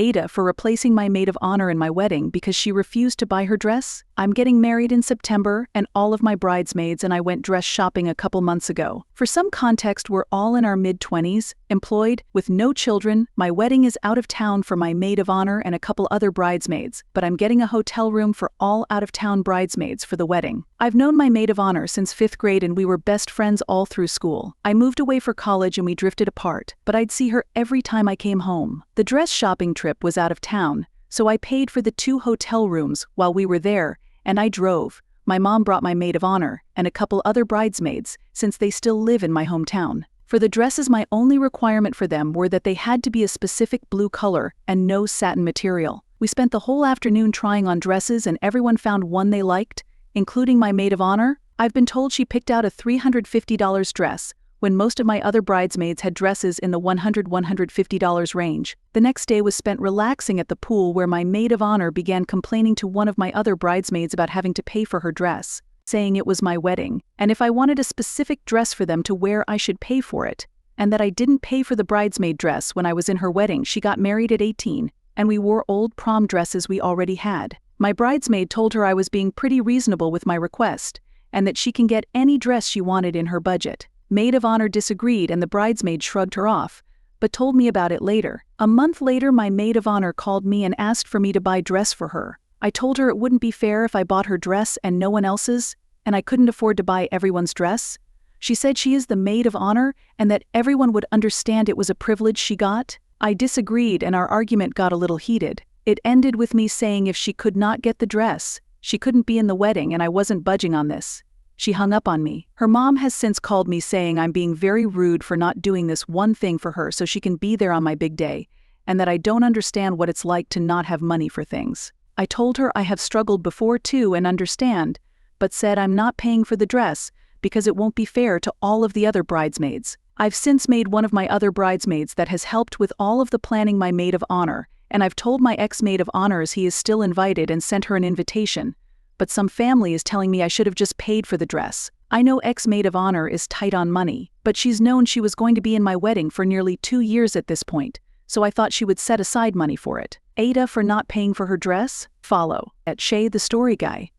AITA for replacing my maid of honor in my wedding because she refused to buy her dress. I'm getting married in September, and all of my bridesmaids and I went dress shopping a couple months ago. For some context, we're all in our mid-20s, employed, with no children. My wedding is out of town for my maid of honor and a couple other bridesmaids, but I'm getting a hotel room for all out-of-town bridesmaids for the wedding. I've known my maid of honor since 5th grade and we were best friends all through school. I moved away for college and we drifted apart, but I'd see her every time I came home. The dress shopping trip was out of town, so I paid for the 2 hotel rooms while we were there, and I drove. My mom brought my maid of honor and a couple other bridesmaids since they still live in my hometown. For the dresses, my only requirement for them were that they had to be a specific blue color and no satin material. We spent the whole afternoon trying on dresses and everyone found one they liked, including my maid of honor. I've been told she picked out a $350 dress, when most of my other bridesmaids had dresses in the $100–$150 range. The next day was spent relaxing at the pool where my maid of honor began complaining to one of my other bridesmaids about having to pay for her dress, saying it was my wedding, and if I wanted a specific dress for them to wear I should pay for it, and that I didn't pay for the bridesmaid dress when I was in her wedding. She got married at 18, and we wore old prom dresses we already had. My bridesmaid told her I was being pretty reasonable with my request, and that she can get any dress she wanted in her budget. Maid of honor disagreed and the bridesmaid shrugged her off, but told me about it later. A month later, my maid of honor called me and asked for me to buy dress for her. I told her it wouldn't be fair if I bought her dress and no one else's, and I couldn't afford to buy everyone's dress. She said she is the maid of honor and that everyone would understand it was a privilege she got. I disagreed and our argument got a little heated. It ended with me saying if she could not get the dress, she couldn't be in the wedding, and I wasn't budging on this. She hung up on me. Her mom has since called me saying I'm being very rude for not doing this one thing for her so she can be there on my big day, and that I don't understand what it's like to not have money for things. I told her I have struggled before too and understand, but said I'm not paying for the dress because it won't be fair to all of the other bridesmaids. I've since made one of my other bridesmaids that has helped with all of the planning my maid of honor, and I've told my ex-maid of honors he is still invited and sent her an invitation. But some family is telling me I should have just paid for the dress. I know ex-maid of honor is tight on money, but she's known she was going to be in my wedding for nearly 2 years at this point, so I thought she would set aside money for it. AITA for not paying for her dress? Follow @Shay the Story Guy.